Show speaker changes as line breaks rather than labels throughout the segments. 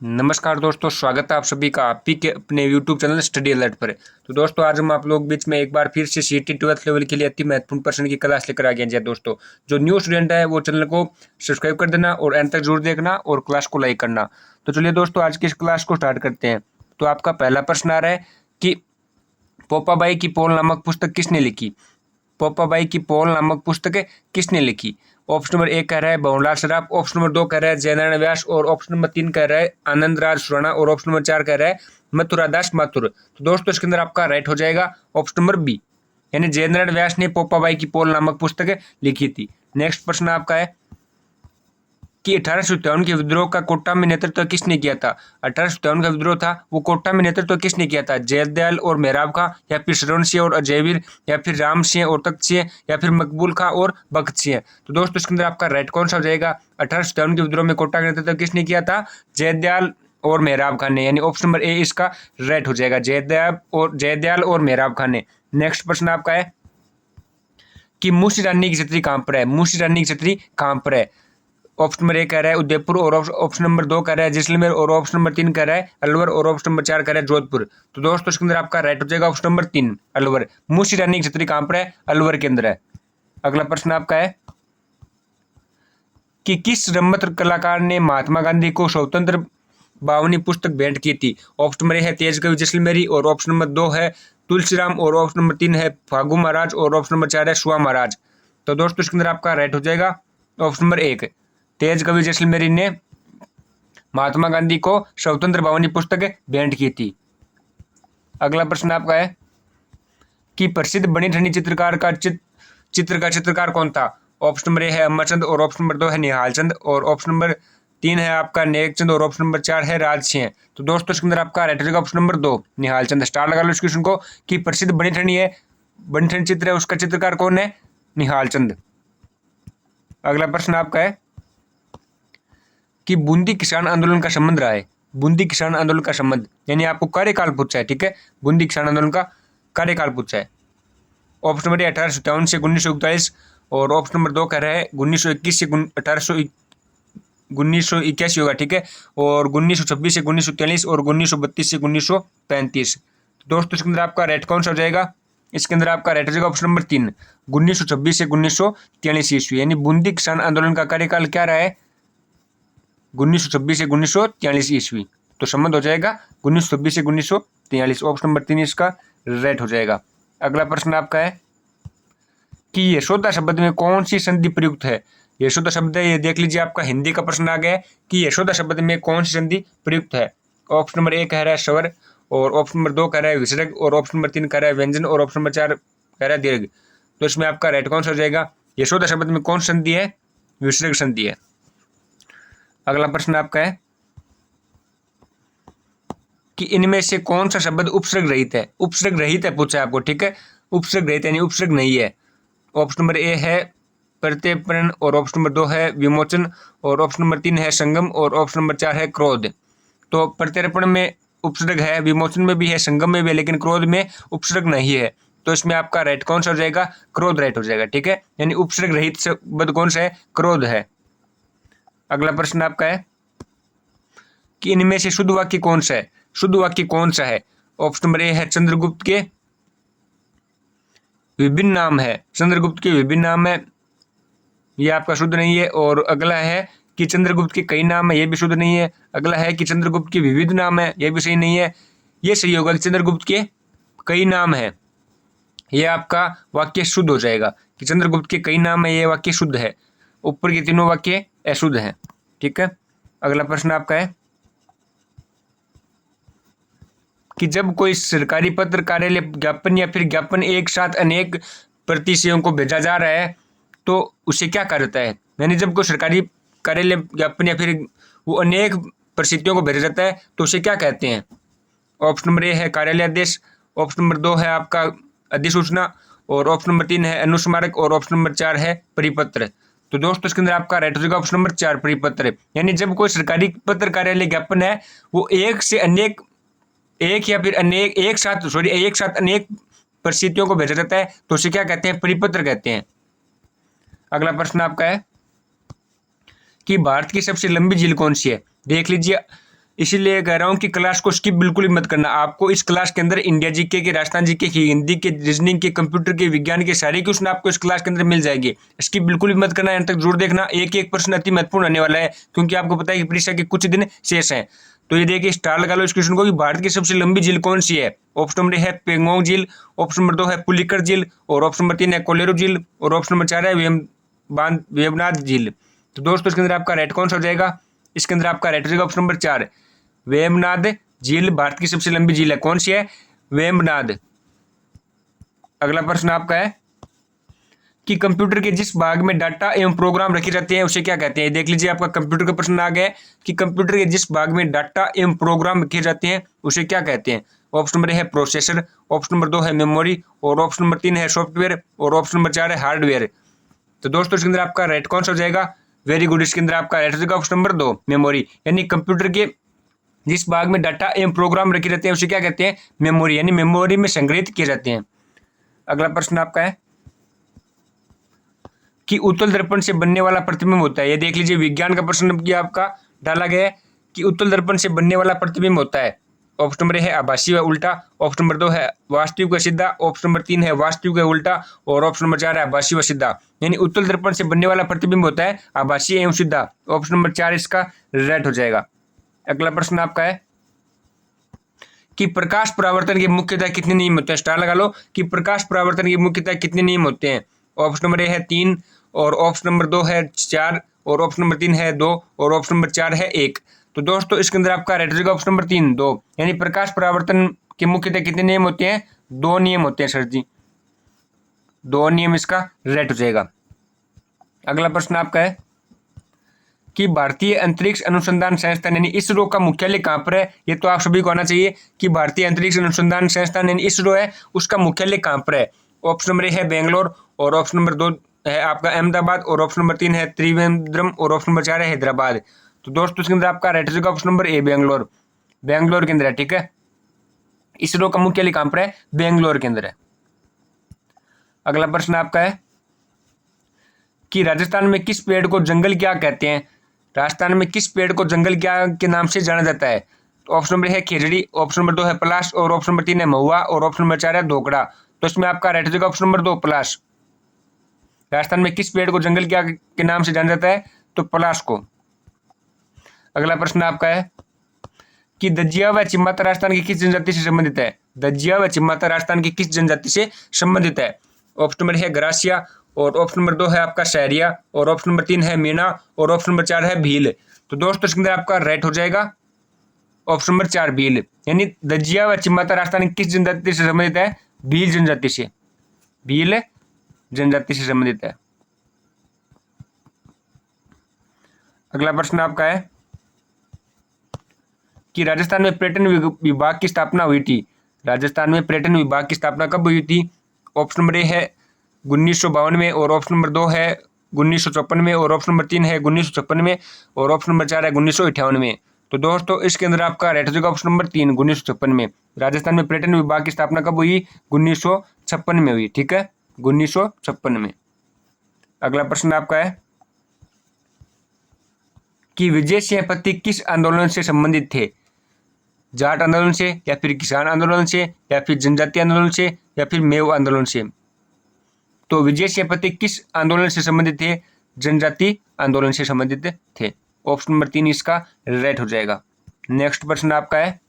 नमस्कार दोस्तों, स्वागत है आप सभी का आपी के अपने YouTube चैनल स्टडी अलर्ट पर। तो दोस्तों, आज हम आप लोग बीच में एक बार फिर से सीईटी 12th लेवल के लिए अति महत्वपूर्ण प्रश्न की क्लास लेकर आ गए हैं। दोस्तों, जो न्यू स्टूडेंट है वो चैनल को सब्सक्राइब कर देना और एंड तक जरूर देखना और क्लास को लाइक करना। तो चलिए दोस्तों, आज की इस क्लास को स्टार्ट करते हैं। तो आपका पहला प्रश्न आ रहा है कि पोपाबाई की पोल नामक पुस्तक किसने लिखी। पोपाबाई की पोल नामक पुस्तक किसने लिखी। ऑप्शन नंबर 1 कह रहा है भंवरलाल सराफ, ऑप्शन नंबर 2 कह रहा है जयनारायण व्यास और ऑप्शन नंबर 3 कह रहा है आनंदराज सुराणा और ऑप्शन नंबर 4 कह रहा है मथुरादास माथुर। तो दोस्तों, इसके अंदर आपका राइट हो जाएगा ऑप्शन नंबर बी, यानी जयनारायण व्यास ने पोपाबाई की पोल नामक पुस्तक लिखी थी। नेक्स्ट प्रश्न आपका है कि 1857 के विद्रोह का कोटा में नेतृत्व किसने किया था। 1857 का विद्रोह था वो कोटा में नेतृत्व किसने किया था। जयदयाल और मेहराब खां, या फिर श्रवण सिंह और अजयवीर, या फिर राम सिंह और तख्त सिंह, या फिर मकबूल खां और भगत सिंह। तो दोस्तों, इसके अंदर आपका राइट कौन सा हो जाएगा। 1857 के विद्रोह में कोटा का नेतृत्व किसने किया था। जयदयाल और मेहराब खां ने, यानी ऑप्शन नंबर ए इसका राइट हो जाएगा, जयदयाल और मेहराब खां ने। नेक्स्ट प्रश्न आपका है कि मूसी रानी की छतरी कहां पर है। मूसी रानी की छतरी कहां पर है। ऑप्शन नंबर 1 कह रहा है उदयपुर और ऑप्शन नंबर 2 कह रहा है जैसलमेर और ऑप्शन नंबर 3 कह रहा है अलवर और ऑप्शन नंबर 4 कह रहा है जोधपुर। तो दोस्तों, इसके अंदर आपका राइट हो जाएगा ऑप्शन नंबर 3 अलवर। मूसी रानी की छतरी कहां पर है। अलवर के अंदर है। अगला प्रश्न आपका है कि किस रम्मत कलाकार ने महात्मा गांधी को स्वतंत्र बावनी पुस्तक भेंट की थी। ऑप्शन नंबर 1 है तेज कवि जैसलमेरी और ऑप्शन नंबर 2 है तुलसीराम और ऑप्शन नंबर 3 है फागू महाराज और ऑप्शन नंबर 4 है सुआ महाराज। तो दोस्तों, इसके अंदर आपका राइट हो जाएगा ऑप्शन नंबर 1, तेज कवि जैसलमेरी ने महात्मा गांधी को स्वतंत्र बावनी पुस्तक भेंट की थी। अगला प्रश्न आपका है कि प्रसिद्ध बनी ठनी चित्रकार का चित्रकार कौन था। ऑप्शन नंबर 1 है अमरचंद और ऑप्शन नंबर 2 है निहालचंद और ऑप्शन नंबर 3 है आपका नेकचंद और ऑप्शन नंबर 4 है राज सिंह। तो दोस्तों, इसके अंदर आपका राइट हो जाएगा ऑप्शन नंबर 2 निहालचंद। स्टार लगा लो इस क्वेश्चन को कि प्रसिद्ध बनी ठनी है, बनी ठनी चित्र है, उसका चित्रकार कौन है, निहालचंद। अगला प्रश्न आपका है कि बूंदी किसान आंदोलन का संबंध रहा है। बूंदी किसान आंदोलन का संबंध, यानी आपको कार्यकाल पूछा है। ठीक है, बूंदी किसान आंदोलन का कार्यकाल पूछा है। ऑप्शन नंबर 1857 से 1941 और ऑप्शन नंबर 2 कह रहा है 1921 से 1981 होगा। ठीक है, और 1926 से 1943 और 1932 से 1935। दोस्तों, इसके अंदर आपका राइट कौन सा हो जाएगा। इसके अंदर आपका राइट हो जाएगा ऑप्शन नंबर 3 1926 से 1943 ईस्वी, यानी बूंदी किसान आंदोलन का कार्यकाल क्या रहा है, 1926 से 1943 ईस्वी। तो संबंध हो जाएगा 1926 से 1943। ऑप्शन नंबर 3 इसका राइट हो जाएगा। अगला प्रश्न आपका है कि यशोदा शब्द में कौन सी संधि प्रयुक्त है। यशोदा शब्द है, ये देख लीजिए, आपका हिंदी का प्रश्न आ गया है कि यशोदा शब्द में कौन सी संधि प्रयुक्त है। ऑप्शन नंबर 1 कह रहा है स्वर और ऑप्शन नंबर 2 कह रहा है विसर्ग और ऑप्शन नंबर 3 कह रहा है व्यंजन और ऑप्शन नंबर 4 कह रहा है दीर्घ। तो इसमें आपका राइट कौन सा हो जाएगा। यशोदा शब्द में कौन सी संधि है, विसर्ग संधि है। अगला प्रश्न आपका है कि इनमें से कौन सा शब्द उपसर्ग रहित है। उपसर्ग रहित है पूछा है आपको। ठीक है, उपसर्ग रहित यानी उपसर्ग नहीं है। ऑप्शन नंबर 1 है प्रत्यर्पण और ऑप्शन नंबर 2 है विमोचन और ऑप्शन नंबर 3 है संगम और ऑप्शन नंबर 4 है क्रोध। तो प्रत्यर्पण में उपसर्ग है, विमोचन में भी है, संगम में भी है, लेकिन क्रोध में उपसर्ग नहीं है। तो इसमें आपका राइट कौन सा हो जाएगा, क्रोध राइट हो जाएगा। ठीक है, यानी उपसर्ग रहित शब्द कौन सा है, क्रोध है। अगला प्रश्न आपका है कि इनमें से शुद्ध वाक्य कौन सा है। शुद्ध वाक्य कौन सा है। ऑप्शन नंबर 1 है चंद्रगुप्त के विभिन्न नाम है। चंद्रगुप्त के विभिन्न नाम है, ये आपका शुद्ध नहीं है। और अगला है कि चंद्रगुप्त के कई नाम है, ये भी शुद्ध नहीं है। अगला है कि चंद्रगुप्त के विविध नाम है, ये भी सही नहीं है। ये सही होगा कि चंद्रगुप्त के कई नाम है, ये आपका वाक्य शुद्ध हो जाएगा कि चंद्रगुप्त के कई नाम है, ये वाक्य शुद्ध है। ऊपर के तीनों वाक्य अशुद्ध हैं। ठीक है, अगला प्रश्न आपका है कि जब कोई सरकारी पत्र, कार्यालय ज्ञापन या फिर ज्ञापन एक साथ अनेक प्रतिशयों को भेजा जा रहा है तो उसे क्या कहा जाता है। यानी जब कोई सरकारी कार्यालय ज्ञापन या फिर वो अनेक परिस्थितियों को भेजा जाता है तो उसे क्या कहते हैं। ऑप्शन नंबर 1 है कार्यालय आदेश, ऑप्शन नंबर 2 है आपका अधिसूचना और ऑप्शन नंबर 3 है अनुस्मारक और ऑप्शन नंबर 4 है परिपत्र। तो दोस्तों, इसके अंदर आपका राइट हो जाएगा ऑप्शन नंबर 4 परिपत्र, यानी जब कोई सरकारी पत्र, कार्यालय ज्ञापन है वो एक से अनेक, एक या फिर अनेक, एक साथ अनेक परिस्थितियों को भेजा जाता है तो उसे क्या कहते हैं, परिपत्र कहते हैं। अगला प्रश्न आपका है कि भारत की सबसे लंबी झील कौन सी है। देख लीजिए, इसीलिए कह रहा हूँ कि क्लास को स्किप बिल्कुल भी मत करना। आपको इस क्लास के अंदर इंडिया जीके के, राजस्थान जीके के, हिंदी के, रीजनिंग के, कंप्यूटर के, विज्ञान के सारे क्वेश्चन आपको इस क्लास के अंदर मिल जाएंगे। स्किप बिल्कुल भी मत करना, यहाँ तक जरूर देखना। एक एक प्रश्न अति महत्वपूर्ण आने वाला है, क्योंकि आपको पता है कि परीक्षा के कुछ दिन शेष हैं। तो ये देखिए, स्टार लगा लो इस क्वेश्चन को कि भारत की सबसे लंबी झील कौन सी है। ऑप्शन नंबर है पेंगोंग झील, ऑप्शन नंबर 2 है पुलिकर झील, और ऑप्शन नंबर 3 है कोलेरो झील, और ऑप्शन नंबर 4 है वेवनाथ झील। तो दोस्तों इसके अंदर आपका राइट कौन सा हो जाएगा? इसके अंदर आपका राइट हो जाएगा ऑप्शन नंबर 4, वेमनाथ झील भारत की सबसे लंबी झील है। कौन सी है? वेमनाथ। अगला प्रश्न आपका है कि कंप्यूटर के जिस भाग में डाटा एवं प्रोग्राम रखे जाते हैं उसे क्या कहते हैं। देख लीजिए, आपका कंप्यूटर का प्रश्न आ गया है कि कंप्यूटर के जिस भाग में डाटा एवं प्रोग्राम रखे जाते हैं उसे क्या कहते हैं। ऑप्शन नंबर है प्रोसेसर, ऑप्शन नंबर 2 है मेमोरी, और ऑप्शन नंबर 3 है सॉफ्टवेयर, और ऑप्शन नंबर 4 है हार्डवेयर। तो दोस्तों इसके अंदर आपका राइट कौन सा हो जाएगा? वेरी गुड, इसके अंदर आपका राइट हो जाएगा ऑप्शन नंबर 2, मेमोरी। यानी कंप्यूटर के जिस भाग में डाटा एवं प्रोग्राम रखे रहते हैं उसे क्या कहते हैं? मेमोरी। यानी मेमोरी में संग्रहित किए जाते हैं। अगला प्रश्न आपका है कि उत्तल दर्पण से बनने वाला प्रतिबिंब होता है। ये देख लीजिए, विज्ञान का प्रश्न भी आपका डाला गया है कि उत्तल दर्पण से बनने वाला प्रतिबिंब होता है। ऑप्शन नंबर है आभासी व उल्टा, ऑप्शन नंबर 2 है वास्तविक व सीधा, ऑप्शन नंबर 3 है वास्तविक व उल्टा, और ऑप्शन नंबर 4 है आभासी व सीधा। यानी उत्तल दर्पण से बनने वाला प्रतिबिंब होता है आभासी एवं सीधा। ऑप्शन नंबर 4 इसका राइट हो जाएगा। अगला प्रश्न आपका है कि प्रकाश परावर्तन के मुख्यतः कितने नियम होते हैं। स्टार लगा लो कि प्रकाश परावर्तन के मुख्यतः कितने नियम होते हैं। ऑप्शन नंबर है 3, और ऑप्शन नंबर 2 है 4, और ऑप्शन नंबर 3 है 2, और ऑप्शन नंबर 4 है 1। तो दोस्तों इसके अंदर आपका राइट हो जाएगा ऑप्शन नंबर 3, 2। यानी प्रकाश परावर्तन के मुख्यतः कितने नियम होते हैं? 2 नियम होते हैं सर जी, 2 नियम इसका राइट हो जाएगा। अगला प्रश्न आपका है कि भारतीय अंतरिक्ष अनुसंधान संस्थान यानी इसरो का मुख्यालय कहाँ पर है। ये तो आप सभी को आना चाहिए कि भारतीय अंतरिक्ष अनुसंधान संस्थान यानी इसरो है, उसका मुख्यालय कहाँ पर है। ऑप्शन नंबर है बेंगलोर, और ऑप्शन नंबर 2 है आपका अहमदाबाद, और ऑप्शन नंबर 3 है त्रिवेंद्रम, और ऑप्शन नंबर 4 है हैदराबाद। तो दोस्तों इसके अंदर आपका राइट हो जाएगा option number A, Bangalore. Bangalore के अंदर है, ठीक है। इसरो का मुख्यालय कहाँ पर है? बेंगलोर के अंदर है। अगला प्रश्न आपका है कि राजस्थान में किस पेड़ को जंगल क्या कहते हैं। राजस्थान में किस पेड़ को जंगल क्या के नाम से जाना जाता है। तो ऑप्शन नंबर है खेजड़ी, ऑप्शन नंबर 2 है पलाश, और ऑप्शन नंबर 3 है महुआ, और ऑप्शन नंबर 4 है धोकड़ा। तो इसमें आपका राइट हो जाएगा ऑप्शन नंबर 2, पलाश। राजस्थान में किस पेड़ को जंगल क्या के नाम से जाना जाता है? तो पलाश को। अगला प्रश्न आपका है कि दज्जिया व चिम्माता राजस्थान की किस जनजाति से संबंधित है। दज्जिया व चिम्माता राजस्थान की किस जनजाति से संबंधित है। ऑप्शन नंबर है ग्रासिया, और ऑप्शन नंबर 2 है आपका शहरिया, और ऑप्शन नंबर 3 है मीणा, और ऑप्शन नंबर 4 है भील। तो दोस्तों इसके अंदर आपका राइट हो जाएगा ऑप्शन नंबर 4, भील। यानी दज्जिया व चिम्माता राजस्थान की किस जनजाति से संबंधित है? भील जनजाति से, भील जनजाति से संबंधित है। अगला प्रश्न आपका है कि राजस्थान में पर्यटन विभाग की स्थापना हुई थी। राजस्थान में पर्यटन विभाग की स्थापना कब हुई थी। ऑप्शन नंबर ए है 1952 में, और ऑप्शन नंबर 2 है 1954 में, और ऑप्शन नंबर 3 है 1956 में, और ऑप्शन नंबर 4 है 1958 में। तो दोस्तों इसके अंदर आपका राइट हो जाएगा ऑप्शन नंबर 3, 1956 में। राजस्थान में पर्यटन विभाग की स्थापना कब हुई? 1956 में हुई, ठीक है, 1956 में। अगला प्रश्न आपका है कि विजय सिंह पत्ती किस आंदोलन से संबंधित थे। जाट आंदोलन से, या फिर किसान आंदोलन से, या फिर जनजातीय आंदोलन से, या फिर मेव आंदोलन से। तो विजय सिंह पत्ती किस आंदोलन से संबंधित थे? जनजाति आंदोलन से संबंधित थे। ऑप्शन नंबर 3 इसका राइट हो जाएगा। नेक्स्ट प्रश्न आपका है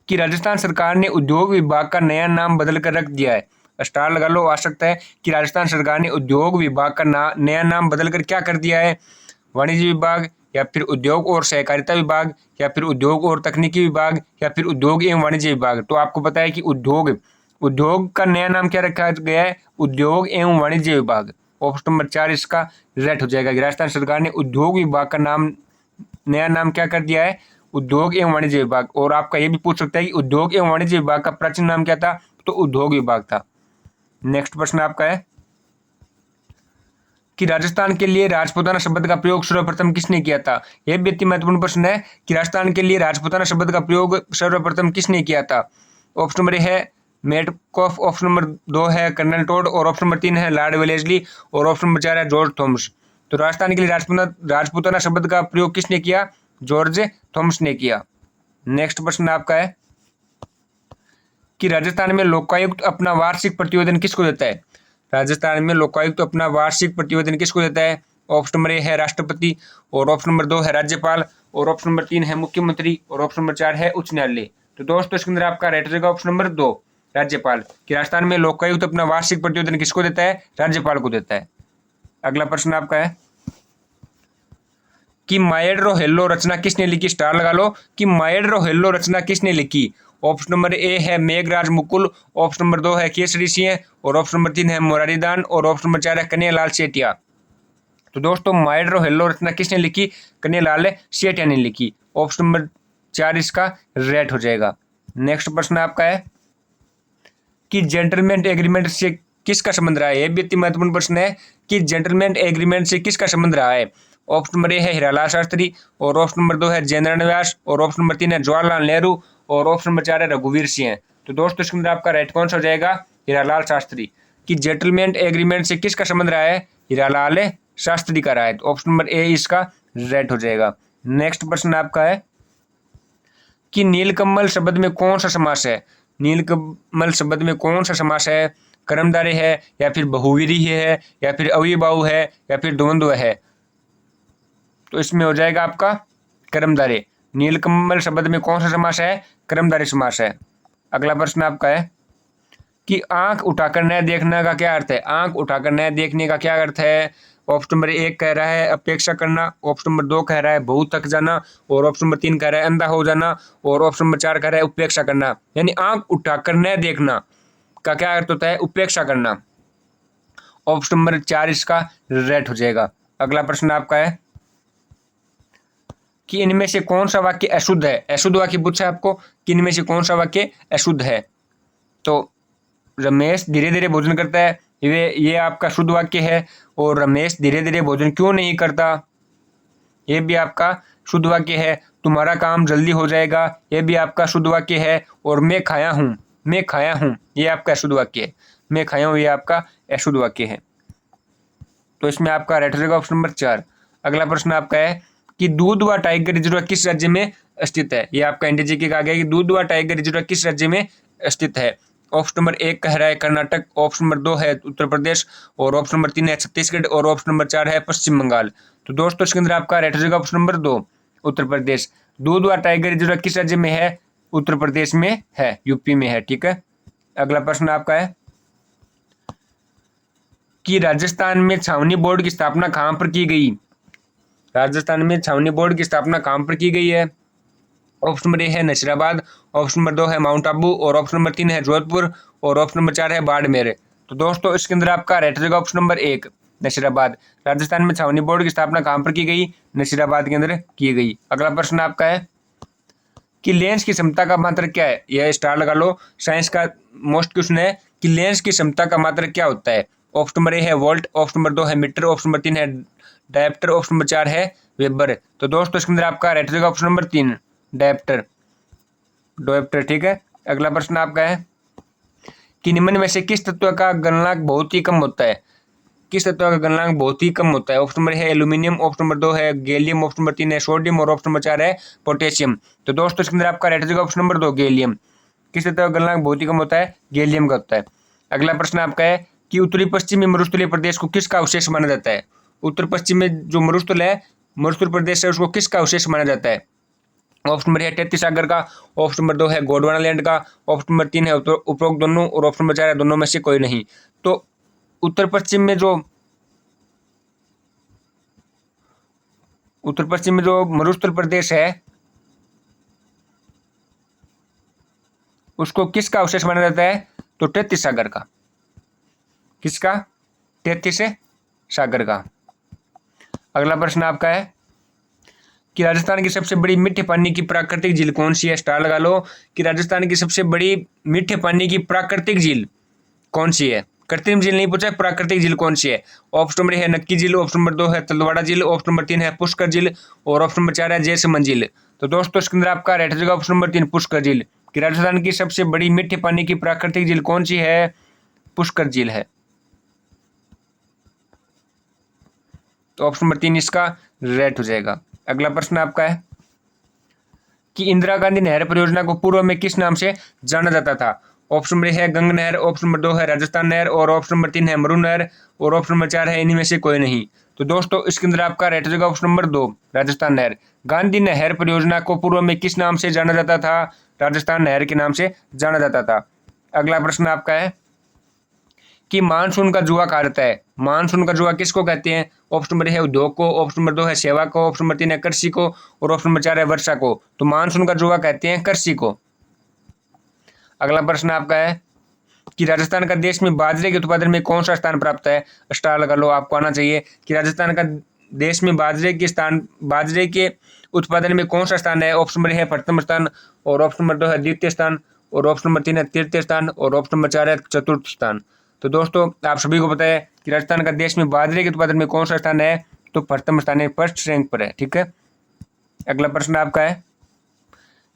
कि राजस्थान सरकार ने उद्योग विभाग का नया नाम बदल कर रख दिया है। स्टार लगा लो, आ सकता है कि राजस्थान सरकार ने उद्योग विभाग का नया नाम बदल कर क्या कर दिया है। वाणिज्य विभाग, या फिर उद्योग और सहकारिता विभाग, या फिर उद्योग और तकनीकी विभाग, या फिर उद्योग एवं वाणिज्य विभाग। तो आपको पता है कि उद्योग का नया नाम क्या रखा गया है? उद्योग एवं वाणिज्य विभाग। ऑप्शन नंबर 4 इसका राइट हो जाएगा। राजस्थान सरकार ने उद्योग विभाग का नया नाम क्या कर दिया है? उद्योग एवं वाणिज्य विभाग। और आपका ये भी पूछ सकता है कि उद्योग एवं वाणिज्य विभाग का प्राचीन नाम क्या था? तो उद्योग विभाग था। नेक्स्ट प्रश्न आपका है कि राजस्थान के लिए राजपूताना शब्द का प्रयोग सर्वप्रथम किसने किया था। यह भी अति महत्वपूर्ण प्रश्न है कि राजस्थान के लिए राजपूताना शब्द का प्रयोग सर्वप्रथम किसने किया था। ऑप्शन नंबर है मेटकॉफ, ऑप्शन नंबर 2 है कर्नल टोड, और ऑप्शन नंबर 3 है लॉर्ड वेलेस्ली, और ऑप्शन नंबर 4 है जॉर्ज थॉमस। तो राजस्थान के लिए राजपूताना शब्द का प्रयोग किसने किया? जॉर्ज थॉमस ने किया। नेक्स्ट प्रश्न आपका है कि राजस्थान में लोकायुक्त अपना वार्षिक प्रतिवेदन किसको देता है? राजस्थान में लोकायुक्त अपना वार्षिक प्रतिवेदन किसको देता है? ऑप्शन नंबर ए है राष्ट्रपति, और ऑप्शन नंबर 2 है राज्यपाल, और ऑप्शन नंबर 3 है मुख्यमंत्री, और ऑप्शन नंबर 4 है उच्च न्यायालय। तो दोस्तों इसके अंदर आपका राइट हो जाएगा ऑप्शन नंबर 2 राज्यपाल। कि राजस्थान में लोकायुक्त अपना वार्षिक प्रतिवेदन किसको देता है? राज्यपाल को देता है। अगला प्रश्न आपका है कि माएड्रो हेल्लो रचना किसने लिखी? स्टार लगा लो। कि माएड्रो हेल्लो रचना किसने लिखी? ऑप्शन नंबर ए है मेघराज मुकुल, ऑप्शन नंबर 2 है केसरी सिंह, और ऑप्शन नंबर 3 है मुरारीदान, और ऑप्शन नंबर 4 है कन्हैयालाल सेठिया। तो दोस्तों माएड्रो हेल्लो रचना किसने लिखी? कन्हैयालाल सेठिया ने लिखी। ऑप्शन नंबर 4 इसका राइट हो जाएगा। नेक्स्ट प्रश्न आपका है कि जेंटलमैन एग्रीमेंट से किसका संबंध रहा है? यह भी अति महत्वपूर्ण प्रश्न है कि जेंटलमैन एग्रीमेंट से किसका संबंध रहा है? ऑप्शन नंबर ए है हीरालाल शास्त्री, और ऑप्शन नंबर 2 है जयनारायण व्यास, और ऑप्शन नंबर 3 है जवाहरलाल नेहरू, और ऑप्शन नंबर 4 है रघुवीर सिंह। तो दोस्तों इसके अंदर आपका राइट कौन सा हो जाएगा? हीरालाल शास्त्री। कि जेंटलमैन एग्रीमेंट से किसका संबंध रहा है? हीरालाल शास्त्री का रहा है। तो ऑप्शन नंबर ए इसका राइट हो जाएगा। नेक्स्ट प्रश्न आपका है कि नीलकमल शब्द में कौन सा समास है? नीलकमल शब्द में कौन सा समास है? कर्मधारय है, या फिर बहुव्रीहि है, या फिर अव्ययभाव है, या फिर द्वंद्व है? तो इसमें हो जाएगा आपका कर्मधारय। नीलकमल शब्द में कौन सा समास है? कर्मधारय समास है। अगला प्रश्न आपका है कि आंख उठाकर न देखना का क्या अर्थ है? आंख उठाकर न देखने का क्या अर्थ है? ऑप्शन नंबर 1 कह रहा है अपेक्षा करना, ऑप्शन नंबर 2 कह रहा है बहुत थक जाना, और ऑप्शन नंबर 3 कह रहा है अंधा हो जाना, और ऑप्शन नंबर 4 कह रहा है उपेक्षा करना। यानी आंख उठाकर न देखना का क्या अर्थ होता है? उपेक्षा करना। ऑप्शन नंबर 4 इसका राइट हो जाएगा। अगला प्रश्न आपका है कि इनमें से कौन सा वाक्य अशुद्ध है? अशुद्ध वाक्य पूछा है आपको कि इनमें से कौन सा वाक्य अशुद्ध है। तो रमेश धीरे धीरे भोजन करता है, ये आपका शुद्ध वाक्य है। और रमेश धीरे धीरे भोजन क्यों नहीं करता? ये भी आपका शुद्ध वाक्य है। तुम्हारा काम जल्दी हो जाएगा, ये भी आपका शुद्ध वाक्य है। और मैं खाया हूँ, ये आपका शुद्ध वाक्य है। मैं खाया हूँ, ये आपका अशुद्ध वाक्य है। तो इसमें आपका राइट हो जाएगा ऑप्शन नंबर 4। अगला प्रश्न आपका है कि दूधवा टाइगर रिजर्व किस राज्य में स्थित है? ये आपका एनडीजे का आ गया कि दूधवा टाइगर रिजर्व किस राज्य में स्थित है। ऑप्शन नंबर 1 कह रहा है कर्नाटक, ऑप्शन नंबर 2 है उत्तर प्रदेश, और ऑप्शन नंबर 3 है छत्तीसगढ़, और ऑप्शन नंबर 4 है पश्चिम बंगाल। तो दोस्तों इसके अंदर आपका राइट हो जाएगा ऑप्शन नंबर 2 उत्तर प्रदेश। दूधवा टाइगर रिजर्व किस राज्य में है? उत्तर प्रदेश में है, यूपी में है। ठीक है। अगला प्रश्न आपका है कि राजस्थान में छावनी बोर्ड की स्थापना कहाँ पर की गई? राजस्थान में छावनी बोर्ड की स्थापना कहाँ पर की गई है? ऑप्शन नंबर ए है नसीराबाद, ऑप्शन नंबर 2 है माउंट आबू, और ऑप्शन नंबर 3 है जोधपुर, और ऑप्शन नंबर 4 है बाड़मेर। तो दोस्तों इसके अंदर आपका राइट हो जाएगा ऑप्शन नंबर 1 नसीराबाद। राजस्थान में छावनी बोर्ड की स्थापना कहाँ पर की गई? नसीराबाद के अंदर की गई। अगला प्रश्न आपका है कि लेंस की क्षमता का मात्रक क्या है? यह स्टार लगा लो, साइंस का मोस्ट क्वेश्चन है कि लेंस की क्षमता का मात्रक क्या होता है। ऑप्शन नंबर ए है वोल्ट, ऑप्शन नंबर 2 है मीटर, ऑप्शन नंबर 3 है डायप्टर, ऑप्शन नंबर 4 है वेबर। तो दोस्तों इसके अंदर आपका राइट हो जाएगा ऑप्शन नंबर 3 डायप्टर। ठीक है। अगला प्रश्न आपका है कि निम्न में से किस तत्व का गलनांक बहुत ही कम होता है? किस तत्व का गलनांक बहुत ही कम होता है? ऑप्शन नंबर है एल्यूमिनियम, ऑप्शन नंबर 2 है गैलियम, ऑप्शन नंबर 3 है सोडियम, और ऑप्शन नंबर 4 है पोटेशियम। तो दोस्तों इसके अंदर आपका राइट हो जाएगा ऑप्शन नंबर 2 गैलियम। किस तत्व का गलनांक बहुत ही कम होता है? गैलियम का होता है। अगला प्रश्न आपका है कि उत्तरी पश्चिमी मरुस्थलीय प्रदेश को किसका अवशेष माना जाता है? उत्तर पश्चिम में जो मरुस्थल है, मरुस्थल प्रदेश है, उसको किसका अवशेष माना जाता है? ऑप्शन नंबर है तैतीस सागर का, ऑप्शन नंबर 2 है गोंडवाना लैंड का, ऑप्शन नंबर 3 है उपरोक्त दोनों, और ऑप्शन नंबर 4 है दोनों में से कोई नहीं। तो उत्तर पश्चिम में जो मरुस्थल प्रदेश है उसको किसका अवशेष माना जाता है? तो तैतीस सागर का। किसका? तैतीस सागर का। अगला प्रश्न आपका है कि राजस्थान की सबसे बड़ी मीठे पानी की प्राकृतिक झील कौन सी है? स्टार लगा लो। कि राजस्थान की सबसे बड़ी मीठे पानी की प्राकृतिक झील कौन सी है? कृत्रिम झील नहीं पूछा, प्राकृतिक झील कौन सी है? ऑप्शन नंबर है नक्की झील, ऑप्शन नंबर 2 है तलवाड़ा झील, ऑप्शन नंबर 3 है पुष्कर झील, और ऑप्शन नंबर 4 है जयसमंद झील। तो दोस्तों इसके अंदर आपका राइट हो जाएगा ऑप्शन नंबर 3 पुष्कर झील। कि राजस्थान की सबसे बड़ी मीठे पानी की प्राकृतिक झील कौन सी है? पुष्कर झील है। तो ऑप्शन नंबर 3 इसका राइट हो जाएगा। अगला प्रश्न आपका है कि इंदिरा गांधी नहर परियोजना को पूर्व में किस नाम से जाना जाता था? ऑप्शन नंबर है गंगा नहर, ऑप्शन नंबर 2 है राजस्थान नहर, और ऑप्शन नंबर 3 है मरू नहर, और ऑप्शन नंबर 4 है इन्हीं में से कोई नहीं। तो दोस्तों इसके अंदर आपका राइट हो जाएगा ऑप्शन नंबर 2 राजस्थान नहर। गांधी नहर परियोजना को पूर्व में किस नाम से जाना जाता था? राजस्थान नहर के नाम से जाना जाता था। अगला प्रश्न आपका है कि मानसून का जुआ कहा जाता है। मानसून का जुआ किसको कहते हैं? ऑप्शन नंबर है उद्योग को, ऑप्शन नंबर 2 है सेवा को, ऑप्शन नंबर 3 है कृषि को, और ऑप्शन नंबर 4 है वर्षा को। तो मानसून का जुआ कहते हैं कृषि को। अगला प्रश्न आपका है कि राजस्थान का देश में बाजरे के उत्पादन में कौन सा स्थान प्राप्त है? स्टार लगा लो, आपको आना चाहिए कि राजस्थान का देश में बाजरे के उत्पादन में कौन सा स्थान है? ऑप्शन नंबर है प्रथम स्थान, और ऑप्शन नंबर 2 है द्वितीय स्थान, और ऑप्शन नंबर 3 है तृतीय स्थान, और ऑप्शन नंबर 4 है चतुर्थ स्थान। तो दोस्तों आप सभी को पता है कि राजस्थान का देश में बाजरे के उत्पादन में कौन सा स्थान है? तो प्रथम स्थान है, फर्स्ट रैंक पर है। ठीक है। अगला प्रश्न आपका है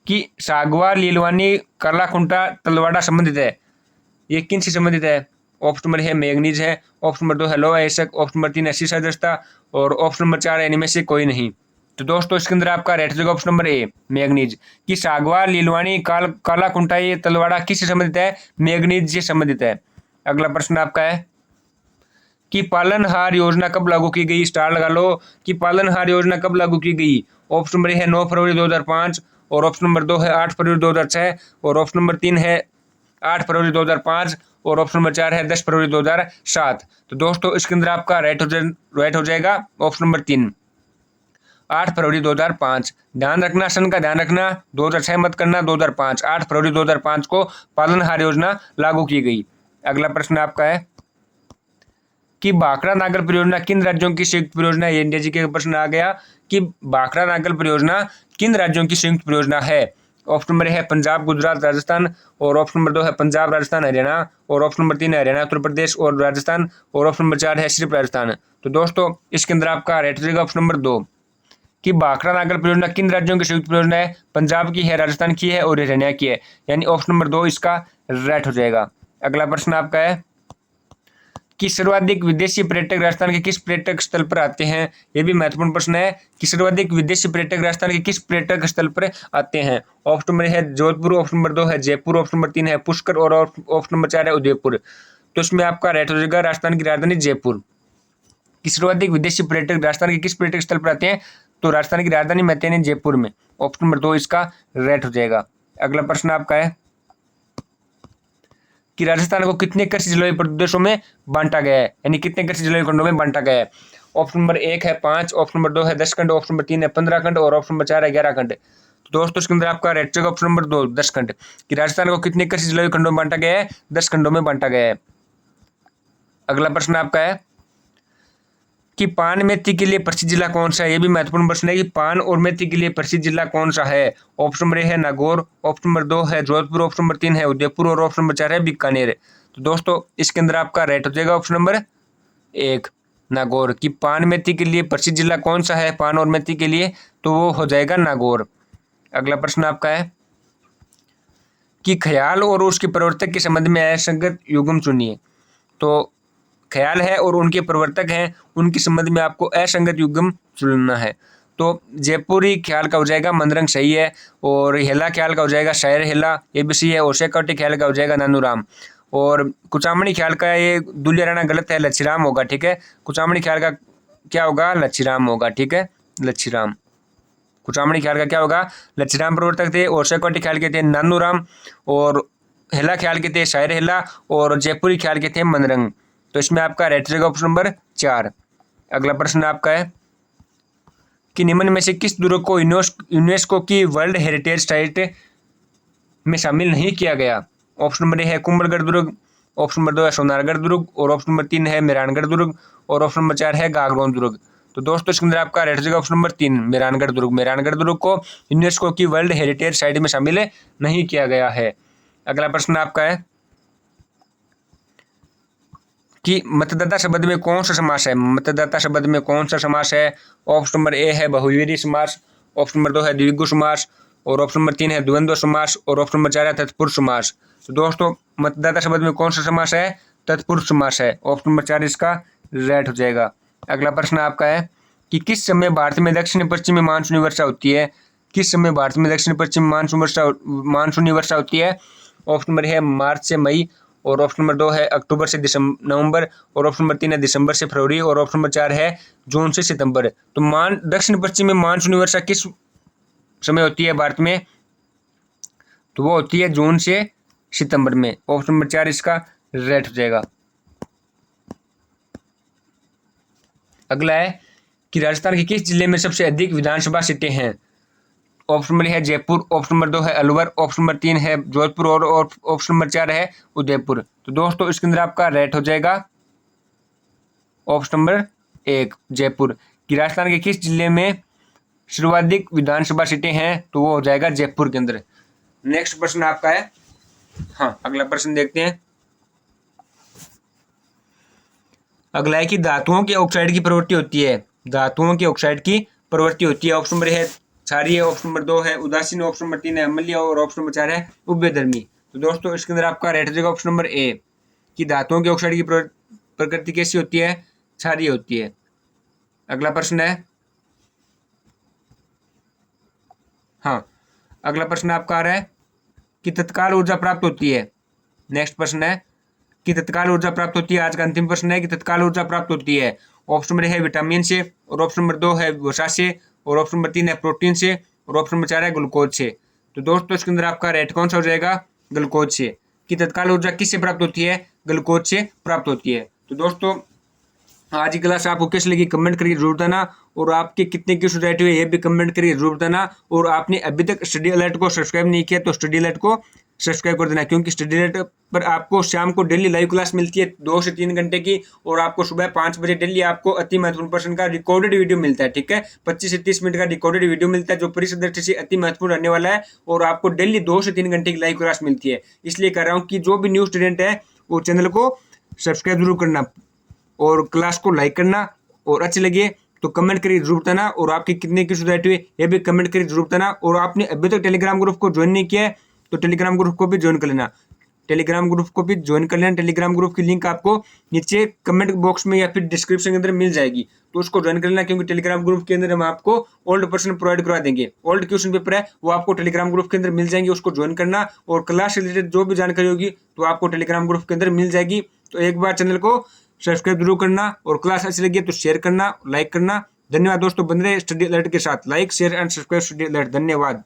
कि सागवा लीलवानी कलाकुंटा तलवाड़ा संबंधित है, ये किन से संबंधित है? ऑप्शन नंबर है मैग्नीज है, ऑप्शन नंबर 2 है लोहा एशक, ऑप्शन नंबर 3 है सीसा जस्ता, और ऑप्शन नंबर 4 है इनमें से कोई नहीं। तो दोस्तों इसके अंदर आपका राइट हो जाएगा ऑप्शन नंबर ए मैग्नीज। कि सागवा लीलवानी कालाकुंटा ये तलवाड़ा किससे संबंधित है? मैग्नीज से संबंधित है। अगला प्रश्न आपका है कि पालनहार योजना कब लागू की गई? स्टार लगा लो कि पालनहार योजना कब लागू की गई। ऑप्शन नंबर है 9 फरवरी 2005, और ऑप्शन नंबर 2 है 8 फरवरी 2006, और ऑप्शन नंबर 3 है 8 फरवरी 2005, और ऑप्शन नंबर 4 है 10 फरवरी 2007। तो दोस्तों इसके अंदर आपका राइट हो जाएगा ऑप्शन नंबर 3 8 फरवरी 2005। ध्यान रखना, सन का ध्यान रखना, 2006 मत करना, 2005 8 फरवरी 2005 को पालनहार योजना लागू की गई। अगला प्रश्न आपका है कि भाखड़ा नागल परियोजना किन राज्यों की संयुक्त परियोजना है? इंडिया जी के प्रश्न आ गया कि भाखड़ा नागल परियोजना किन राज्यों की संयुक्त परियोजना है? ऑप्शन नंबर है पंजाब, गुजरात, राजस्थान, और ऑप्शन नंबर 2 है पंजाब, राजस्थान, हरियाणा, और ऑप्शन नंबर 3 है हरियाणा, उत्तर प्रदेश और राजस्थान, और ऑप्शन नंबर 4 है सिर्फ राजस्थान। तो दोस्तों इसके अंदर आपका राइट हो जाएगा ऑप्शन नंबर 2 कि भाखड़ा नागल परियोजना किन राज्यों की संयुक्त परियोजना है? पंजाब की है, राजस्थान की है, और हरियाणा की है, यानी ऑप्शन नंबर 2 इसका राइट हो जाएगा। अगला प्रश्न आपका है कि सर्वाधिक विदेशी पर्यटक राजस्थान के किस पर्यटक स्थल पर आते हैं? यह भी महत्वपूर्ण प्रश्न है कि सर्वाधिक विदेशी पर्यटक राजस्थान के किस पर्यटक स्थल पर आते हैं? ऑप्शन नंबर है जोधपुर, ऑप्शन नंबर 2 है जयपुर, ऑप्शन नंबर 3 है पुष्कर, और ऑप्शन नंबर 4 है उदयपुर। तो इसमें आपका राइट हो जाएगा राजस्थान की राजधानी जयपुर। कि सर्वाधिक विदेशी पर्यटक राजस्थान के किस पर्यटक स्थल पर आते हैं? तो राजस्थान की राजधानी में आते हैं जयपुर में। ऑप्शन नंबर 2 इसका राइट हो जाएगा। अगला प्रश्न आपका है कि राजस्थान को कितने कृषि जलवायु प्रदेशों में बांटा गया है, यानी कितने कृषि जलवायु खंडों में बांटा गया है? ऑप्शन नंबर 1 है 5, ऑप्शन नंबर 2 है 10 खंड, ऑप्शन नंबर 3 है 15 खंड, और ऑप्शन नंबर 4 है 11 खंड। तो दोस्तों इसके अंदर आपका राइट होगा ऑप्शन नंबर 2 10 खंड। कि राजस्थान को कितने कृषि जलवायु खंडों में बांटा गया है? 10 खंडों में बांटा गया है। अगला प्रश्न आपका है कि पान मेथी के लिए प्रसिद्ध जिला कौन सा है? यह भी महत्वपूर्ण प्रश्न है कि पान और मेथी के लिए प्रसिद्ध जिला कौन सा है? ऑप्शन नंबर 1 है नागौर, ऑप्शन नंबर 2 है जोधपुर, ऑप्शन नंबर 3 है उदयपुर, और ऑप्शन नंबर 4 है बीकानेर। तो दोस्तों इसके अंदर आपका राइट हो जाएगा ऑप्शन नंबर 1 नागौर। कि पान मेथी के लिए प्रसिद्ध जिला कौन सा है पान और मेथी के लिए? तो वो हो जाएगा नागौर। अगला प्रश्न आपका है कि ख्याल और उसके प्रवर्तक के संबंध में असंगत युग्म चुनिए। तो ख्याल है और उनके प्रवर्तक हैं, उनके संबंध में आपको असंगत युग्म चुनना है। तो जयपुरी ख्याल का हो जाएगा मनरंग सही है, और हेला ख्याल का हो जाएगा शायर हेला, ये भी सही है। ओशेकौटी ख्याल का हो जाएगा नानूराम, और कुचामणी ख्याल का ये दुलिया राणा गलत है, लच्छीराम होगा। ठीक है, कुचामणी ख्याल का क्या होगा? लच्छीराम होगा। ठीक है, लच्छीराम। कुचामणी ख्याल का क्या होगा? लच्छीराम प्रवर्तक थे। ओशेकौटी ख्याल के थे नानूराम, और हेला ख्याल के थे शायर हेला, और जयपुरी ख्याल के थे मनरंग। तो इसमें आपका राइट रहेगा ऑप्शन नंबर 4। अगला प्रश्न आपका है कि निम्न में से किस दुर्ग को यूनेस्को की वर्ल्ड हेरिटेज साइट में शामिल नहीं किया गया? ऑप्शन नंबर 1 है कुंभलगढ़ दुर्ग, ऑप्शन नंबर 2 है सोनारगढ़ दुर्ग, और ऑप्शन नंबर 3 है मेहरानगढ़ दुर्ग, और ऑप्शन नंबर 4 है गागरोन दुर्ग। तो दोस्तों इसके अंदर आपका राइट रहेगा ऑप्शन नंबर 3 मेहरानगढ़ दुर्ग। मेहरानगढ़ दुर्ग को यूनेस्को की वर्ल्ड हेरिटेज साइट में शामिल नहीं किया गया है। अगला प्रश्न आपका है कि मतदाता शब्द में कौन सा समास है? मतदाता शब्द में कौन सा समास है? ऑप्शन नंबर 1 है बहुव्रीहि समास, ऑप्शन नंबर 2 है द्विगु समास, और ऑप्शन नंबर 3 है द्वंद्व समास, और ऑप्शन नंबर 4 है तत्पुरुष समास। तो दोस्तों मतदाता शब्द में कौन सा समास है? तत्पुरुष समास है। ऑप्शन नंबर 4 इसका राइट हो जाएगा। अगला प्रश्न आपका है कि किस समय भारत में दक्षिण पश्चिमी मानसूनी वर्षा होती है? किस समय भारत में दक्षिण पश्चिम मानसूनी वर्षा होती है? ऑप्शन नंबर है मार्च से मई, और ऑप्शन नंबर 2 है अक्टूबर से नवंबर, और ऑप्शन नंबर 3 है दिसंबर से फरवरी, और ऑप्शन नंबर 4 है जून से सितंबर। तो दक्षिण पश्चिम में मानसूनी वर्षा किस समय होती है भारत में? तो वो होती है जून से सितंबर में। ऑप्शन नंबर 4 इसका राइट हो जाएगा। अगला है कि राजस्थान के किस जिले में सबसे अधिक विधानसभा सीटें हैं? ऑप्शन नंबर है जयपुर, ऑप्शन नंबर 2 है अलवर, ऑप्शन नंबर 3 है जोधपुर, और ऑप्शन नंबर 4 है उदयपुर। तो दोस्तों इसके अंदर आपका राइट हो जाएगा ऑप्शन नंबर 1 जयपुर। कि राजस्थान के किस जिले में सर्वाधिक विधानसभा सीटें हैं? तो वो हो जाएगा जयपुर के अंदर। नेक्स्ट प्रश्न आपका है, हाँ अगला प्रश्न देखते हैं। अगला है कि धातुओं के ऑक्साइड की प्रवृत्ति होती है। धातुओं की ऑक्साइड की प्रवृत्ति होती है। ऑप्शन नंबर है क्षारीय, ऑप्शन नंबर 2 है उदासीन, ऑप्शन नंबर 3 है अम्लीय, और ऑप्शन नंबर 4 है उभयधर्मी। तो दोस्तों इसके अंदर आपका राइट हो जाएगा ऑप्शन नंबर ए कि धातुओं के ऑक्साइड की प्रकृति कैसी होती है? क्षारीय होती है। अगला प्रश्न है, हाँ अगला प्रश्न आपका आ रहा है कि तत्काल ऊर्जा प्राप्त होती है। नेक्स्ट प्रश्न है कि तत्काल ऊर्जा प्राप्त होती है। आज का अंतिम प्रश्न है कि तत्काल ऊर्जा प्राप्त होती है। ऑप्शन नंबर है विटामिन से, और ऑप्शन नंबर 2 है वसा से, और ऑप्शन नंबर 3 है प्रोटीन से, और ऑप्शन नंबर 4 है ग्लूकोज से। तो दोस्तों इसके अंदर आपका राइट कौन सा हो जाएगा? ग्लूकोज से। कि तत्काल ऊर्जा किससे प्राप्त होती है? ग्लूकोज से प्राप्त होती है। तो दोस्तों आज की क्लास आपको कैसी लगी कमेंट करके जरूर बताना, और आपके कितने क्वेश्चन राइट हुए ये भी कमेंट करके जरूर बताना। और आपने अभी तक स्टडी अलर्ट को सब्सक्राइब नहीं किया तो स्टडी अलर्ट को सब्सक्राइब कर देना, क्योंकि स्टडी अलर्ट पर आपको शाम को डेली लाइव क्लास मिलती है 2 से 3 घंटे की, और आपको सुबह 5 बजे डेली आपको अति महत्वपूर्ण प्रश्न का रिकॉर्डेड वीडियो मिलता है। ठीक है, 25 से 30 मिनट का रिकॉर्डेड वीडियो मिलता है जो परिषद दृष्टि से अति महत्वपूर्ण रहने वाला है, और आपको डेली 2 से 3 घंटे की लाइव क्लास मिलती है। इसलिए कह रहा हूँ कि जो भी न्यू स्टूडेंट है वो चैनल को सब्सक्राइब जरूर करना, और क्लास को लाइक करना, और अच्छे लगे तो कमेंट करके जरूर बताना, और आपके कितने की सुधार हुए ये भी कमेंट करके जरूर बताना। और आपने अभी तक टेलीग्राम ग्रुप को ज्वाइन नहीं किया है तो टेलीग्राम ग्रुप को भी ज्वाइन कर लेना। टेलीग्राम ग्रुप को भी ज्वाइन कर लेना। टेलीग्राम ग्रुप की लिंक आपको नीचे कमेंट बॉक्स में या फिर डिस्क्रिप्शन के अंदर मिल जाएगी, तो उसको ज्वाइन कर लेना, क्योंकि टेलीग्राम ग्रुप के अंदर हम आपको ओल्ड प्रश्न प्रोवाइड करवा देंगे। ओल्ड क्वेश्चन पेपर है वो आपको टेलीग्राम ग्रुप के अंदर मिल जाएंगे, उसको ज्वाइन करना। और क्लास से रिलेटेड जो भी जानकारी होगी तो आपको टेलीग्राम ग्रुप के अंदर मिल जाएगी। तो एक बार चैनल को सब्सक्राइब जरूर करना, और क्लास अच्छी लगी तो शेयर करना, लाइक करना। धन्यवाद दोस्तों, बने रहे स्टडी अलर्ट के साथ। Like share and subscribe study alert. धन्यवाद।